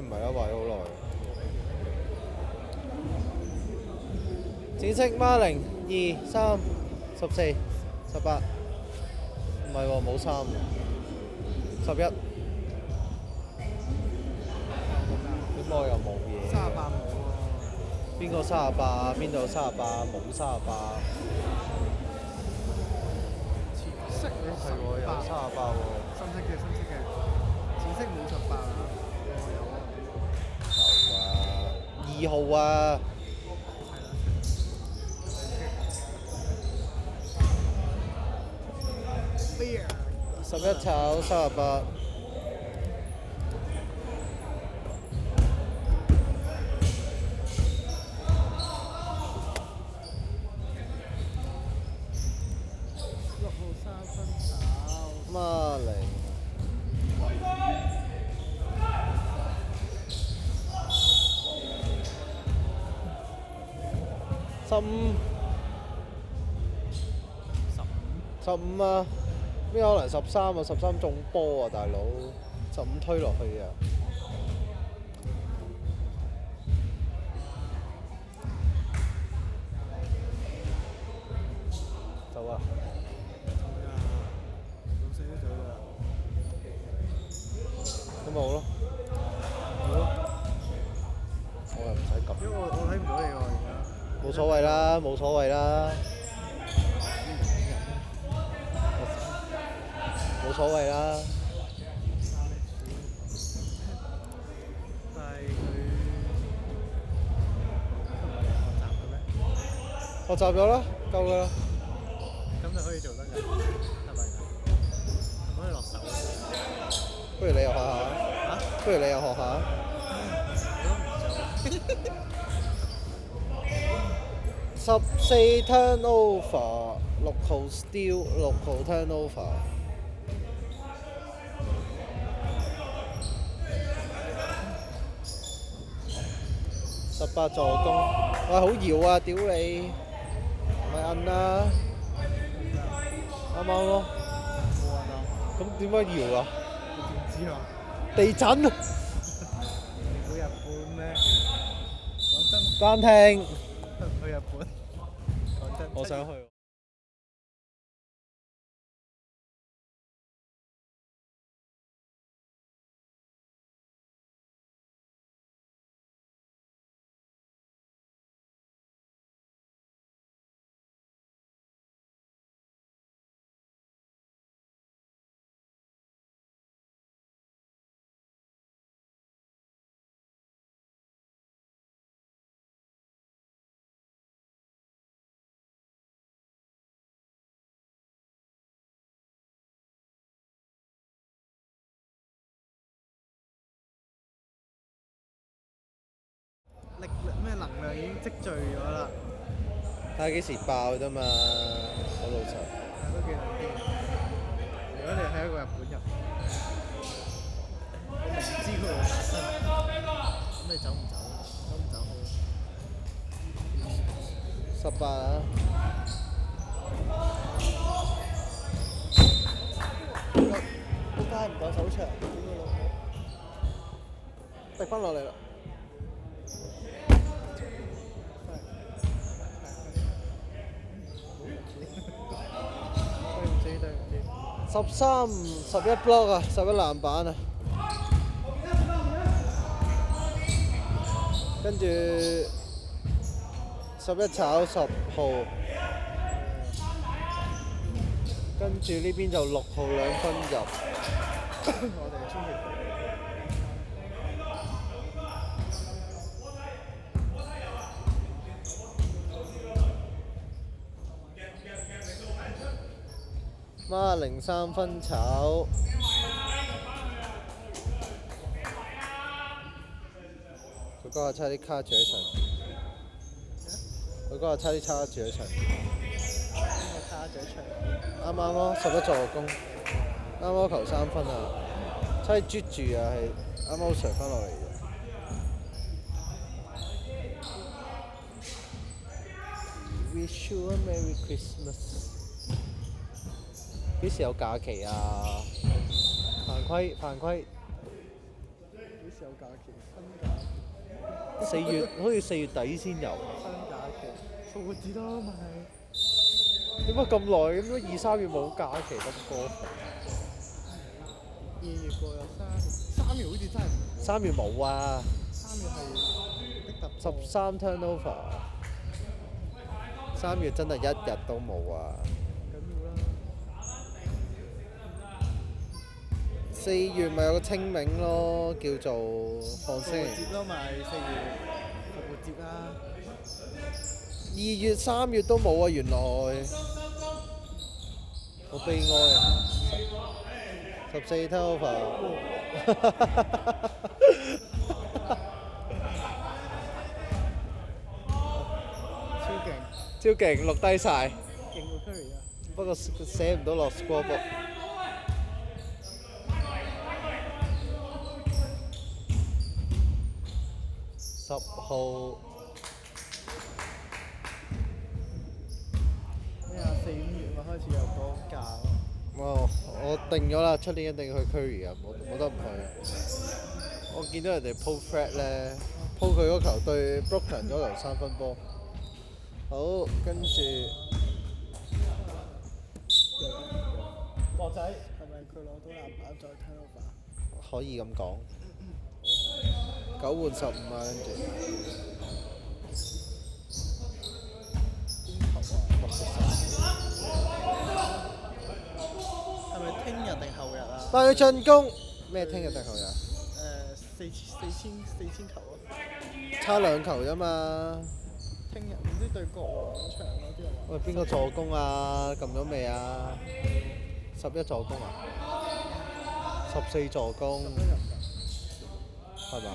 唔係啦，壞咗好耐。紫色孖零2、3、14、18，唔係喎，冇3喎，11。點解我又冇嘢嘅？ 38冇喎。邊個38啊？邊度38？冇38。淺色你係喎，有38喎。深色嘅，淺色冇18啊。有啊。2號啊。11炒38。6號3分炒。孖零。15。15啊！邊可能13啊？13中波啊，大佬！15推落去啊！走啊！老細都走啦。咁咪好咯，好咯，我又唔使撳。因為我睇唔到你喎而家。冇所謂啦，冇所謂啦，冇所謂啦。但係佢唔係學習嘅咩？學習咗啦，夠㗎啦。咁就可以做得㗎，係咪㗎？可以落手。不如你又學下，嚇？不如你又學下。14 turnover，6號 steal，6號 turnover。18助攻，喂，好搖啊！屌你，咪摁啦，啱啱咯。冇人啊！咁點解搖啊？你點知啊？地震啊！你去日本咩？講真，暫停。去日本。講真，我想去。力咩能量已經積聚咗啦。睇下幾時爆啫嘛，好老實。係都幾撚驚。如果你係一個日本人，我明知佢會發生，咁你走唔走？走唔走好18啊！都街唔夠手長，屌你老母！滴翻落嚟啦！對唔住。13、11 block 啊，11籃板啊。跟住11炒10號，跟住呢邊就6號2分入。我哋係專業隊。孖零3分炒。佢嗰日差啲卡住一層。佢嗰日差啲叉住一層。邊個卡咗場？啱啱咯，11助攻，啱啱球3分啊！差啲啜住啊，係啱啱上翻落嚟嘅。Wish you a Merry Christmas。幾時有假期啊？犯規！幾時有假期？新假期， 4月好似4月底先有。新假期，復活節咯咪。點解咁耐？咁樣2、3月冇假期咁過分？ 2月過有3月好似真係冇。 3月冇啊3月係的突破。 ，13 turnover。3月真係一日都冇啊！唔緊要啦。4月咪有個清明咯，叫做放復活星。節咯咪4月復活節啦。 2月、3月都冇啊！原來好悲哀啊！14 turnover。超勁，超勁，錄低晒。勁過 Curry 啊！不過寫唔到落 scoreboard。10號咩啊？4、5月咪開始有放假咯。我定咗啦，出年一定去 Curry 啊，冇得唔去。我見到人哋 po Fred 咧，po 佢嗰球對 Brooklyn 嗰球3分波。好，跟住博仔係咪佢攞到籃板再 turnover？可以咁講。9換15啊，跟住。係咪聽日定後日啊？但係佢進攻咩？聽日定後日？ 4,000球啊！差2球啫嘛。聽日唔知對國王嗰場嗰啲人話。喂，邊個助攻啊？撳咗未啊？11助攻啊？14助攻係嘛？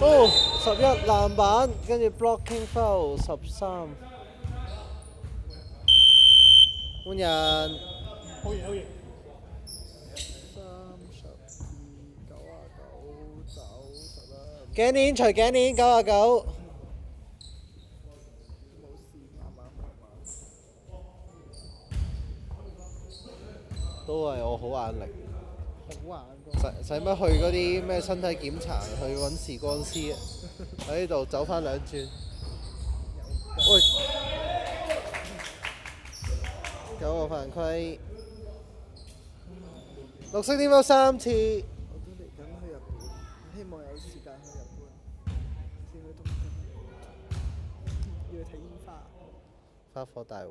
哦，11籃板，跟住 blocking foul 13。換人。好嘢好嘢。32、99走11。頸鏈除頸鏈99。冇事，慢慢。都係我好眼力。好玩使乜去嗰啲咩身體檢查？去揾視光師啊！喺呢度走翻2轉。喂，9個犯規，綠色點有3次。我都嚟緊去日本，希望有時間去日本。先去東京，要去睇煙花。花火大會，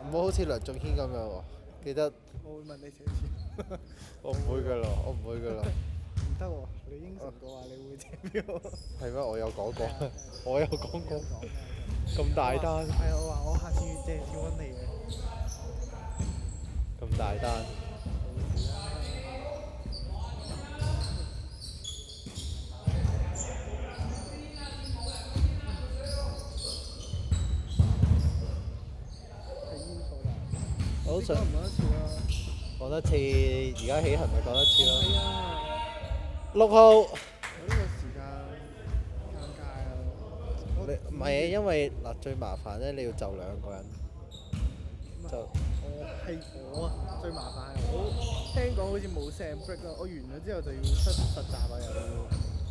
唔好好似梁仲軒咁樣喎，記得。我會問你借錢。我唔會㗎啦，我唔會㗎啦。唔得喎，你應承過話你會借俾我。係咩？我有講過係啊，我有講過。有講嘅。咁大單，係我話我下次借錢揾你嘅。咁大單。係煙火啦。好想講唔講得次啊？講得次，而家起行咪講得次咯。係啊。 6號。我呢個時間尷尬啊！唔係啊，因為嗱最麻煩咧，你要就2個人。就我啊，最麻煩係我聽講好似冇 sem break 咯，我完咗之後就要出實習啊，又要。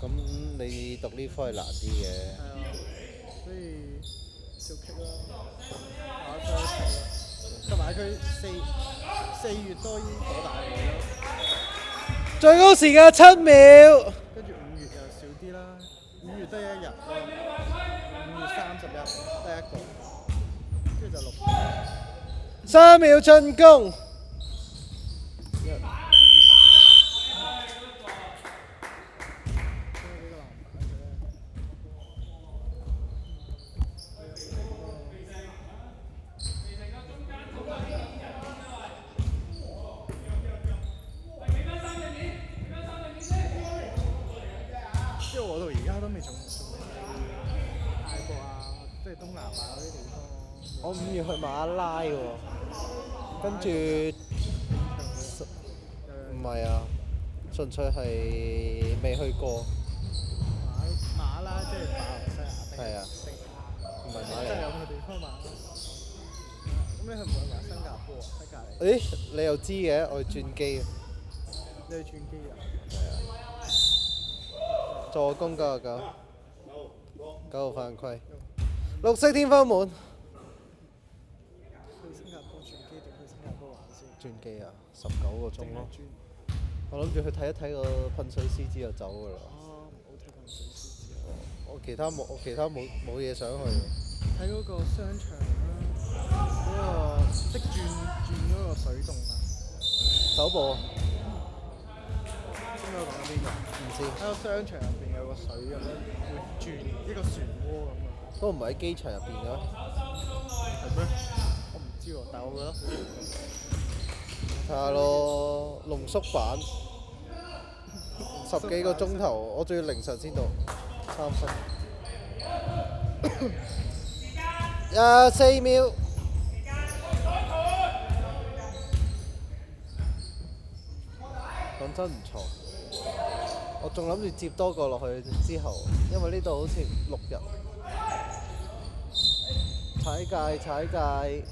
咁你讀呢科係難啲嘅。係啊，所以照棘咯，打出一齊咯。同埋佢4月多煙火大會咯，最高時間7秒。跟住5月又少啲啦，5月得1日咯，5月31得1個，跟住就6。3秒進攻。即係我到而家都未仲未睇泰國啊，即係東南亞嗰啲地方。我5月去馬拉喎，跟住唔係啊，純粹係未去過。馬拉即係馬來西亞定？係啊，唔係馬真係有來。個地方馬拉。佢唔係話新加坡喺隔離？誒，你又知嘅？我係轉機嘅，你去轉機啊？助攻99，9號犯規，綠色天花門。去新加坡轉機定去新加坡玩先？轉機啊，19個鐘咯。定係轉？我諗住去睇一睇個噴水獅子就走㗎啦。哦，冇睇噴水獅子啊！我其他冇嘢想去。睇嗰個商場啦，嗰個識轉嗰個水洞啊！手部應該講緊邊個？唔知，喺個商場入邊有個水咁樣會轉一個漩渦咁啊！都唔係喺機場入邊嘅咩？係咩？我唔知喎，但係我覺得好睇下咯，濃縮版10幾個鐘頭，我仲要凌晨先到3分。24秒。講真唔錯，我仲諗住接多個落去之後，因為呢度好似6日。踩界踩界。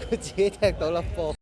佢自己踢到粒波。